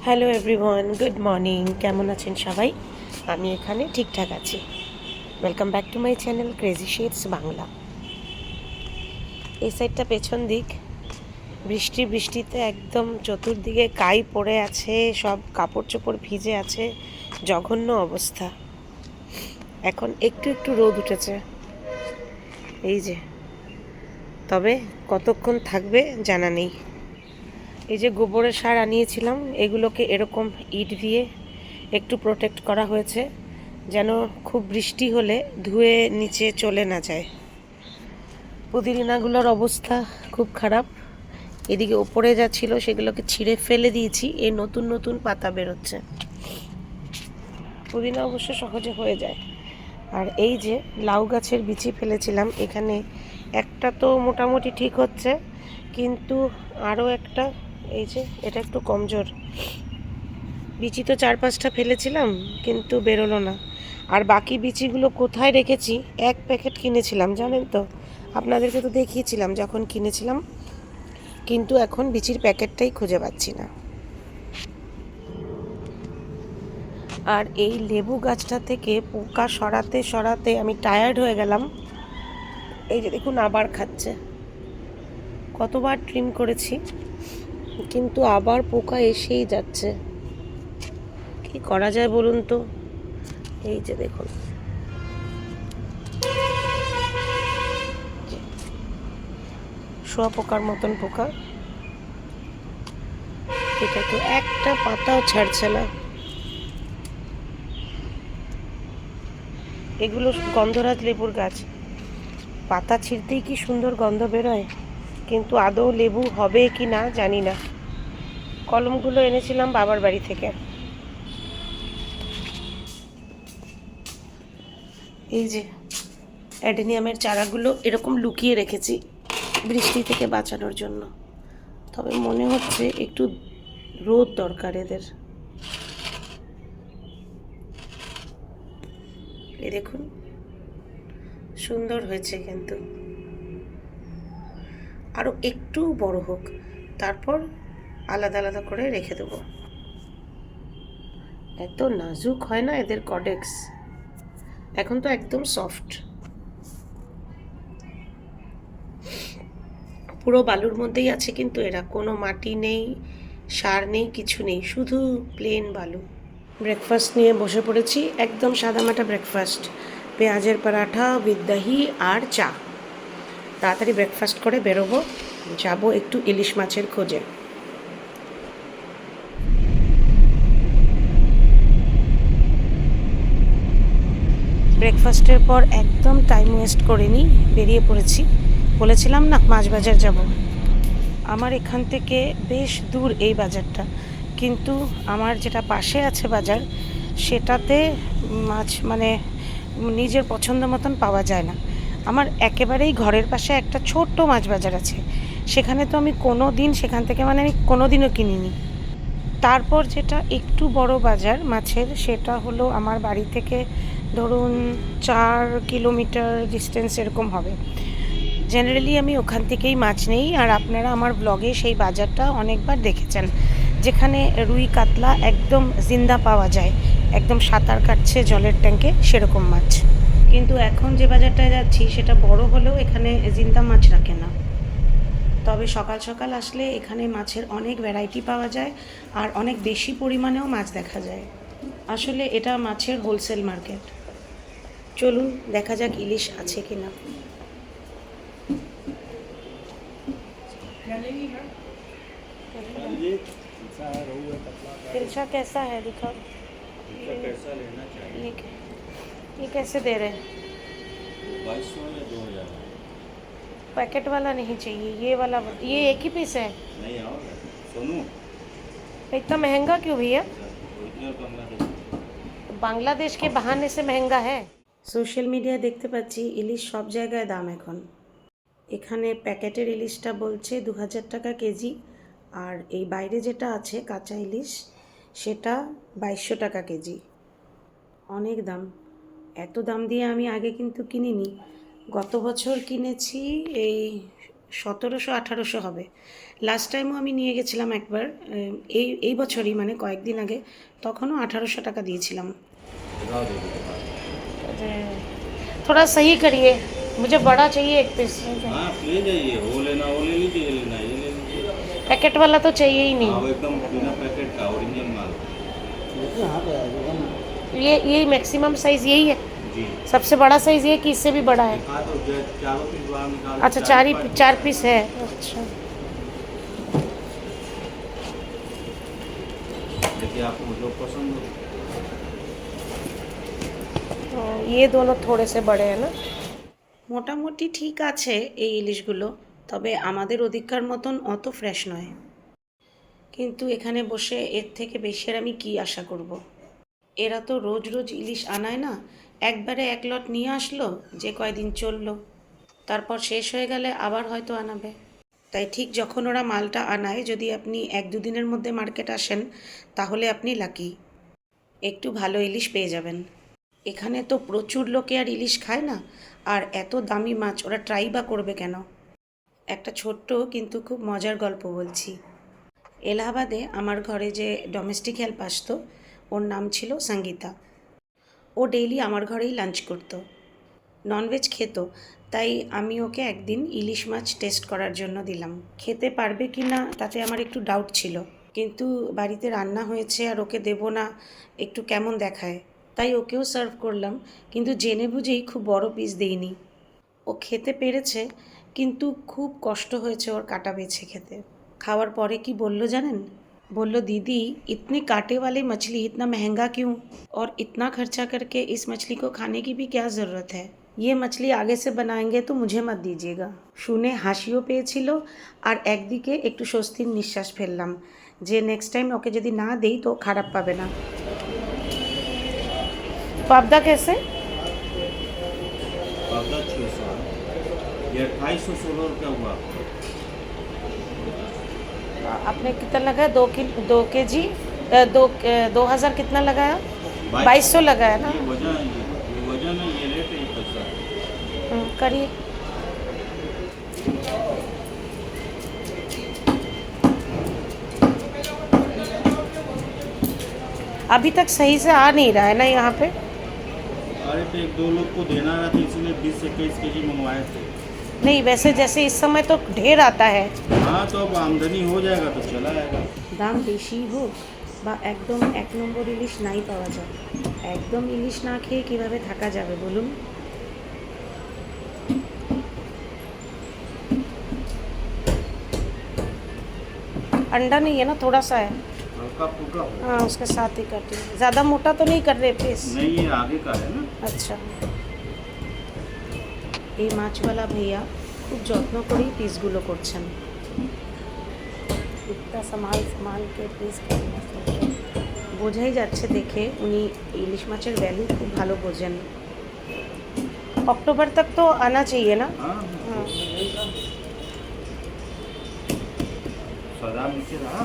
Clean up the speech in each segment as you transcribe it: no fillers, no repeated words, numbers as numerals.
Hello everyone, good morning. কেমন আছেন সবাই? আমি এখানে ঠিকঠাক আছি। Welcome back to my channel crazy shades Bangla. এই সাইডটা পেছন দিক, বৃষ্টিতে একদম চতুর্দিকে কাই পড়ে আছে, সব কাপড় চোপড় ভিজে আছে, জঘন্য অবস্থা। এখন একটু একটু রোদ উঠেছে, এই যে। তবে কতক্ষণ থাকবে জানা নেই। এই যে গোবরের সার আনিয়েছিলাম, এগুলোকে এরকম ইট দিয়ে একটু প্রোটেক্ট করা হয়েছে, যেন খুব বৃষ্টি হলে ধুয়ে নিচে চলে না যায়। পুদিনাগুলোর অবস্থা খুব খারাপ। এদিকে ওপরে যা ছিল সেগুলোকে ছিঁড়ে ফেলে দিয়েছি, এই নতুন নতুন পাতা বেরোচ্ছে। পুদিনা অবশ্য সহজে হয়ে যায়। আর এই যে লাউ গাছের বিচি ফেলেছিলাম, এখানে একটা তো মোটামুটি ঠিক হচ্ছে, কিন্তু আরও একটা, এই যে এটা একটু কমজোর। বিচি তো 4-5টা ফেলেছিলাম, কিন্তু বেরোলো না। আর বাকি বিচিগুলো কোথায় রেখেছি? এক প্যাকেট কিনেছিলাম, জানেন তো, আপনাদেরকে তো দেখিয়েছিলাম যখন কিনেছিলাম, কিন্তু এখন বিচির প্যাকেটটাই খুঁজে পাচ্ছি না। আর এই লেবু গাছটা থেকে পোকা সরাতে সরাতে আমি টায়ার্ড হয়ে গেলাম। এই যে দেখুন, আবার খাচ্ছে। কতবার ট্রিম করেছি, কিন্তু আবার পোকা এসেই যাচ্ছে। কি করা যায় বলুন তো? এই যে দেখুন, শুঁয়াপোকার মতন পোকা। এটা তো একটা পাতাও ছাড়ছে না। এগুলো গন্ধরাজ লেবুর গাছ, পাতা ছিঁড়তেই কি সুন্দর গন্ধ বেরোয়, কিন্তু আদৌ লেবু হবে কি না জানি না। কলমগুলো এনেছিলাম বাবার বাড়ি থেকে। এই যে অ্যাডেনিয়ামের চারাগুলো এরকম লুকিয়ে রেখেছি বৃষ্টি থেকে বাঁচানোর জন্য। তবে মনে হচ্ছে একটু রোদ দরকার এদের। এই দেখুন, সুন্দর হয়েছে, কিন্তু আরও একটু বড় হোক, তারপর আলাদা আলাদা করে রেখে দেবো। এত নাজুক হয় না এদের কডেক্স, এখন তো একদম সফট। পুরো বালুর মধ্যেই আছে, কিন্তু এরা কোনো মাটি নেই, সার নেই, কিছু নেই, শুধু প্লেন বালু। ব্রেকফাস্ট নিয়ে বসে পড়েছি, একদম সাদামাটা ব্রেকফাস্ট। পেঁয়াজের পরাঠা উইথ দহি আর চা। তাড়াতাড়ি ব্রেকফাস্ট করে বেরোবো, যাব একটু ইলিশ মাছের খোঁজে। ব্রেকফাস্টের পর একদম টাইম ওয়েস্ট করিনি, বেরিয়ে পড়েছি। বলেছিলাম না মাছ বাজার যাব। আমার এখান থেকে বেশ দূর এই বাজারটা, কিন্তু আমার যেটা পাশে আছে বাজার, সেটাতে মাছ মানে নিজের পছন্দ মতন পাওয়া যায় না। আমার একেবারেই ঘরের পাশে একটা ছোট্ট মাছ বাজার আছে, সেখানে তো আমি কোনো দিন সেখান থেকে আমি কোনো দিনও কিনিনি। তারপর যেটা একটু বড় বাজার মাছের, সেটা হলো আমার বাড়ি থেকে ধরুন 4 কিলোমিটার ডিস্টেন্স এরকম হবে। জেনারেলি আমি ওখান থেকেই মাছ নেই, আর আপনারা আমার ব্লগে সেই বাজারটা অনেকবার দেখেছেন, যেখানে রুই কাতলা একদম জিন্দা পাওয়া যায়, একদম সাঁতার কাটছে জলের ট্যাঙ্কে, সেরকম মাছ। কিন্তু এখন যে বাজারটায় যাচ্ছি সেটা বড় হলেও এখানে জিন্দা মাছ রাখে না। তবে সকাল সকাল আসলে এখানে মাছের অনেক ভ্যারাইটি পাওয়া যায়, আর অনেক বেশি পরিমাণেও মাছ দেখা যায়। আসলে এটা মাছের হোলসেল মার্কেট। চলুন দেখা যাক ইলিশ আছে কিনা। तिलछा कैसा है दिखाओ। कैसा लेना चाहिए? ये कैसे दे रहे हैं? 2200 या 2000? पैकेट वाला नहीं चाहिए, ये वाला। ये एक ही पीस है? नहीं और सोनू इतना महंगा क्यों भैया? ओरिजिनल बांग्लादेश। बांग्लादेश के बहाने से महंगा है। সোশ্যাল মিডিয়ায় দেখতে পাচ্ছি ইলিশ সব জায়গায় দাম এখন। এখানে প্যাকেটের ইলিশটা বলছে 2000 টাকা কেজি, আর এই বাইরে যেটা আছে কাঁচা ইলিশ, সেটা 2200 টাকা কেজি। অনেক দাম। এত দাম দিয়ে আমি আগে কিন্তু কিনিনি। গত বছর কিনেছি এই 1700-1800 হবে। লাস্ট টাইমও আমি নিয়ে গেছিলাম একবার, এই বছরই মানে কয়েকদিন আগে, তখনও 1800 টাকা দিয়েছিলাম। दिखाओ दीदी दिखाओ। थोड़ा सही करिए, मुझे बड़ा चाहिए एक पीस। हाँ आप ले जाइए, वो लेना वो ले लीजिए, ये लेना ये ले लीजिए। पैकेट वाला तो चाहिए ही हाँ नहीं। वो एकदम बिना पैकेट का ओरिजिनल माल। ये मैक्सिमम साइज यही है, जी सबसे बड़ा साइज ये कि इससे भी बड़ा है? दिखा दो, चारों पीस बाहर निकाल। अच्छा, चार पीस है। अच्छा, देखिए आपको जो पसंद हो। ये दोनों थोड़े से बड़े हैं ना। মোটামুটি ঠিক আছে এই ইলিশগুলো, তবে আমাদের ওদিককার মতন অত ফ্রেশ নয়। কিন্তু এখানে বসে এর থেকে বেশি আর আমি কী আশা করব। এরা তো রোজ রোজ ইলিশ আনায় না, একবারে এক লট নিয়ে আসলো, যে কয়দিন চললো, তারপর শেষ হয়ে গেলে আবার হয়তো আনাবে। তাই ঠিক যখন ওরা মালটা আনায়, যদি আপনি 1-2 দিনের মধ্যে মার্কেট আসেন, তাহলে আপনি লাকি, একটু ভালো ইলিশ পেয়ে যাবেন। এখানে তো প্রচুর লোকে আর ইলিশ খায় না, আর এত দামি মাছ ওরা ট্রাই বা করবে কেন? একটা ছোট্ট কিন্তু খুব মজার গল্প বলছি। এলাহাবাদে আমার ঘরে যে ডোমেস্টিক হেল্প আসতো, ওর নাম ছিল সঙ্গীতা। ও ডেইলি আমার ঘরেই লাঞ্চ করতো, ননভেজ খেত, তাই আমি ওকে একদিন ইলিশ মাছ টেস্ট করার জন্য দিলাম। খেতে পারবে কি না তাতে আমার একটু ডাউট ছিল, কিন্তু বাড়িতে রান্না হয়েছে আর ওকে দেবো না, একটু কেমন দেখায়, তাই ওকেও সার্ভ করলাম, কিন্তু জেনে বুঝেই খুব বড় পিস দিইনি। ও খেতে পেরেছে, কিন্তু খুব কষ্ট হয়েছে ওর কাটা বেছে খেতে। খাওয়ার পরে কি বললো জানেন? बोलो दीदी, इतनी कांटे वाली मछली इतना महंगा क्यों, और इतना खर्चा करके इस मछली को खाने की भी क्या ज़रूरत है, ये मछली आगे से बनाएंगे तो मुझे मत दीजिएगा। শুনে হাসিও পেয়েছিল, আর একদিকে একটু স্বস্তির নিঃশ্বাস ফেললাম, যে নেক্সট টাইম ওকে যদি না দেই তো খারাপ পাবে না। पापदा कैसे? पापदा 600, ये 2816 रुपया हुआ। आपने कितना लगाया? 2 kg 2000 कितना लगाया? 2200 लगाया ना। ये वजन है, ये रेट है, ये पैसा है। करिए। अभी तक सही से आ नहीं रहा है ना यहाँ पे। अरे तो 1-2 लोग को देना रहा था, इसलिए 20-21 केजी मंगवाए थे। नहीं, वैसे जैसे इस समय तो ढेर आता है। हाँ तो अब आमदनी हो जाएगा तो चला आएगा। দাম বেশি হোক বা একদম 1 নম্বর ইলিশ নাই পাওয়া যায়, একদম ইলিশ না খেয়ে কীভাবে থাকা যাবে বলুন? अंडा नहीं है ना, थोड़ा सा है। हल्का फुल्का हो। हाँ, उसके साथ ही काटिए, ज़्यादा मोटा तो नहीं कर रहे पीस? नहीं ये आगे का है ना। আচ্ছা, এই মাছওয়ালা ভাইয়া খুব যত্ন করেই পিসগুলো করছেন। ইतना संभाल के পিস বোঝাই যাচ্ছে দেখে উনি ইলিশ মাছের ভ্যালু খুব ভালো বোঝেন। अक्टूबर तक तो आना चाहिए ना। हाँ हाँ। सदा नीचे रहा।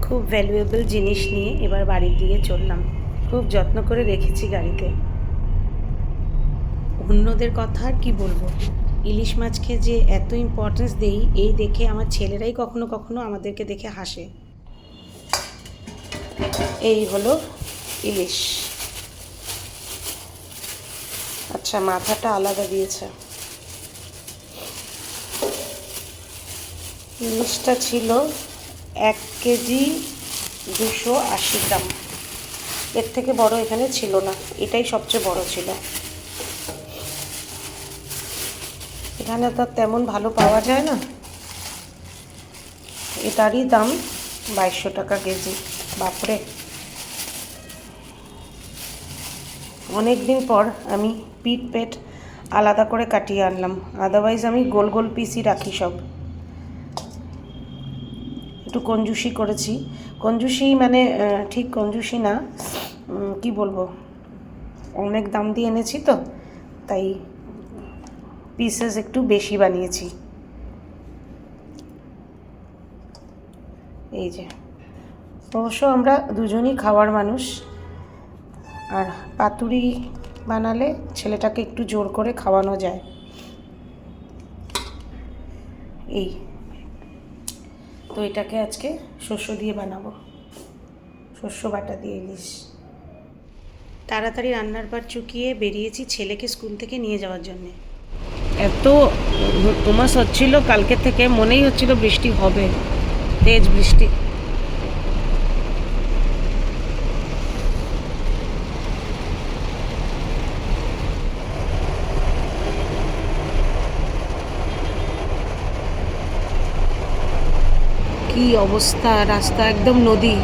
খুব ভ্যালুয়েবল জিনিস নিয়ে এবার বাড়ির দিকে চললাম, খুব যত্ন করে রেখেছি গাড়িতে। অন্যদের কথা আর কি বলবো, ইলিশ মাছকে যে এত ইম্পর্টেন্স দেই এই দেখে আমার ছেলেরাই কখনো কখনো আমাদেরকে দেখে হাসে। এই হলো ইলিশ। আচ্ছা, মাথাটা আলাদা দিয়েছে। ইলিশটা ছিল 1 কেজি 280 গ্রাম, এর থেকে বড় এখানে ছিল না, এটাই সবচেয়ে বড় ছিল। এখানে তো তেমন ভালো পাওয়া যায় না, এটারই দাম 2200 টাকা কেজি। বাপরে, অনেক দিন পর আমি পিঠ পেট আলাদা করে কাটিয়ে আনলাম, আদারওয়াইজ আমি গোল গোল পিসই রাখি সব। একটু কঞ্জুসি করেছি, কঞ্জুসি মানে ঠিক কঞ্জুসি না, কি বলবো, অনেক দাম দিয়ে এনেছি তো, তাই পিসেস একটু বেশি বানিয়েছি। এই যে, অবশ্য আমরা দুজনই খাওয়ার মানুষ, আর পাতুরি বানালে ছেলেটাকে একটু জোর করে খাওয়ানো যায়। এই তো এটাকে আজকে শস্য দিয়ে বানাবো, শস্য বাটা দিয়ে ইলিশ। তাড়াতাড়ি রান্নার পর চুকিয়ে বেরিয়েছি ছেলেকে স্কুল থেকে নিয়ে যাওয়ার জন্যে। এত উমাস হচ্ছিল কালকে থেকে, মনেই হচ্ছিল বৃষ্টি হবে, তেজ বৃষ্টি। কি অবস্থা, রাস্তা একদম নদী।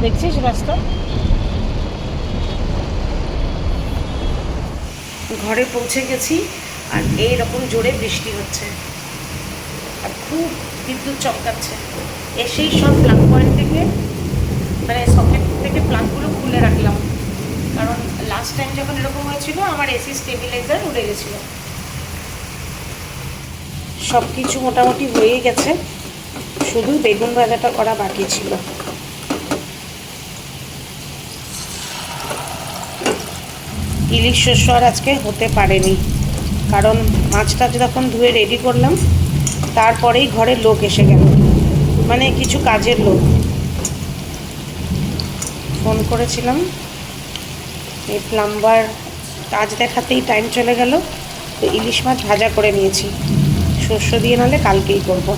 দেখছিস রাস্তা? ঘরে পৌঁছে গেছি আর এইরকম জোরে বৃষ্টি হচ্ছে আর খুব বিদ্যুৎ চমকাচ্ছে। এসেই সব প্লাগ পয়েন্ট থেকে, মানে সকেট থেকে প্লাগগুলো খুলে রাখলাম, কারণ লাস্ট টাইম যখন এরকম হয়েছিল আমার এসি স্টেবিলাইজার উড়ে গেছিল। সব কিছু মোটামুটি হয়ে গেছে, শুধু বেগুন ভাজাটা করা বাকি ছিল। ইলিশ শস্য আর আজকে হতে পারেনি, কারণ মাছটা যখন ধুয়ে রেডি করলাম তারপরেই ঘরের লোক এসে গেল, মানে কিছু কাজের লোক। ফোন করেছিলাম, এই প্লাম্বার কাজ দেখাতেই টাইম চলে গেল। তো ইলিশ মাছ ভাজা করে নিয়েছি, শস্য দিয়ে নাহলে কালকেই করব।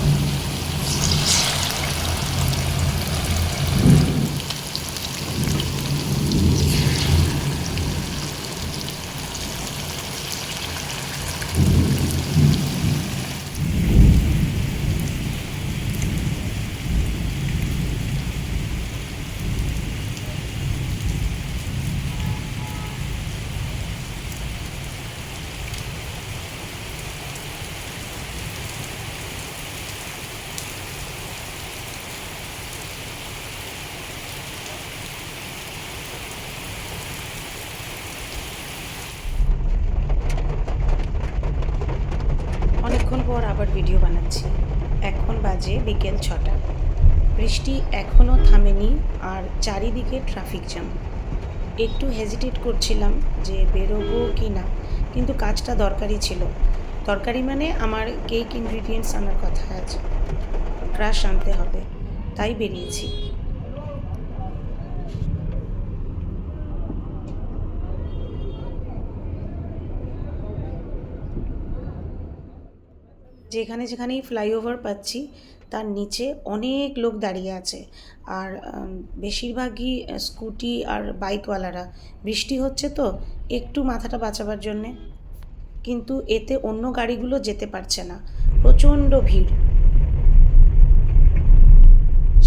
অনেকক্ষণ পর আবার ভিডিও বানাচ্ছি। এখন বাজে বিকেল 6টা। বৃষ্টি এখনও থামেনি আর চারিদিকে ট্রাফিক জ্যাম। একটু হেজিটেট করছিলাম যে বেরোবো কি না, কিন্তু কাজটা দরকারি ছিল। দরকারি মানে আমার কেক ইনগ্রিডিয়েন্টস আনার কথা আছে, ক্রাশ আনতে হবে, তাই বেরিয়েছি। যেখানে যেখানেই ফ্লাইওভার পাচ্ছি তার নিচে অনেক লোক দাঁড়িয়ে আছে, আর বেশিরভাগই স্কুটি আর বাইকওয়ালারা। বৃষ্টি হচ্ছে তো একটু মাথাটা বাঁচাবার জন্যে, কিন্তু এতে অন্য গাড়িগুলো যেতে পারছে না, প্রচণ্ড ভিড়।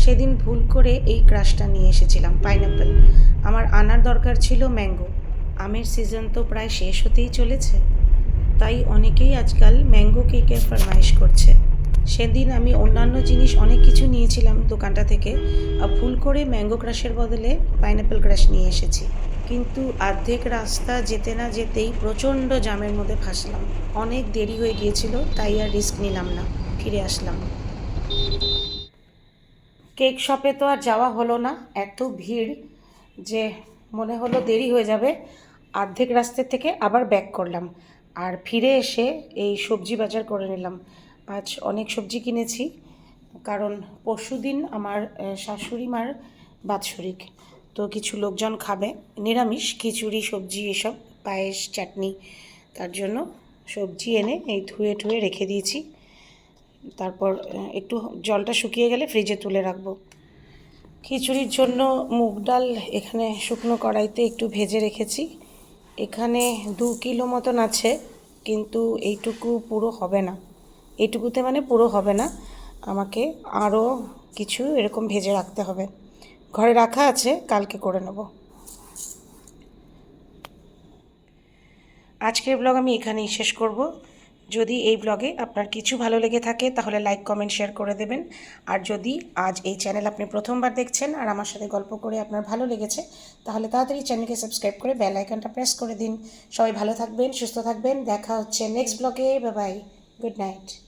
সেদিন ভুল করে এই ক্রাশটা নিয়ে এসেছিলাম, পাইনঅ্যাপেল। আমার আনার দরকার ছিল ম্যাঙ্গো। আমের সিজন তো প্রায় শেষ হতেই চলেছে, তাই অনেকেই আজকাল ম্যাঙ্গো কেকের ফরমাইশ করছে। সেদিন আমি অন্যান্য জিনিস অনেক কিছু নিয়েছিলাম দোকানটা থেকে, ভুল করে ম্যাঙ্গো ক্রাশের বদলে পাইনঅ্যাপেল ক্রাশ নিয়ে এসেছি। কিন্তু অর্ধেক রাস্তা যেতে না যেতেই প্রচণ্ড জ্যামের মধ্যে ফাঁসলাম। অনেক দেরি হয়ে গিয়েছিল, তাই আর রিস্ক নিলাম না, ফিরে আসলাম। কেক শপে তো আর যাওয়া হলো না, এত ভিড় যে মনে হলো দেরি হয়ে যাবে। অর্ধেক রাস্তা থেকে আবার ব্যাক করলাম, আর ফিরে এসে এই সবজি বাজার করে নিলাম। আজ অনেক সবজি কিনেছি, কারণ পরশুদিন আমার শাশুড়ি মার বাৎসরিক, তো কিছু লোকজন খাবে নিরামিষ, খিচুড়ি, সবজি, এসব, পায়েস, চাটনি। তার জন্য সবজি এনে এই ধুয়ে টুয়ে রেখে দিয়েছি। তারপর একটু জলটা শুকিয়ে গেলে ফ্রিজে তুলে রাখবো। খিচুড়ির জন্য মুগ ডাল এখানে শুকনো কড়াইতে একটু ভেজে রেখেছি। এখানে 2 কিলো মতন আছে, কিন্তু এইটুকু পুরো হবে না, এইটুকুতে মানে পুরো হবে না। আমাকে আরও কিছু এরকম ভেজে রাখতে হবে। ঘরে রাখা আছে, কালকে করে নেব। আজকের ব্লগ আমি এখানেই শেষ করব। যদি এই ব্লগে আপনার কিছু ভালো লেগে থাকে তাহলে লাইক কমেন্ট শেয়ার করে দেবেন। আর যদি আজ এই চ্যানেল আপনি প্রথমবার দেখছেন আর আমার সাথে গল্প করে আপনার ভালো লেগেছে তাহলে তাড়াতাড়ি চ্যানেলকে সাবস্ক্রাইব করে বেল আইকনটা প্রেস করে দিন। সবাই ভালো থাকবেন, সুস্থ থাকবেন। দেখা হচ্ছে নেক্সট ব্লগে। Bye bye, good night.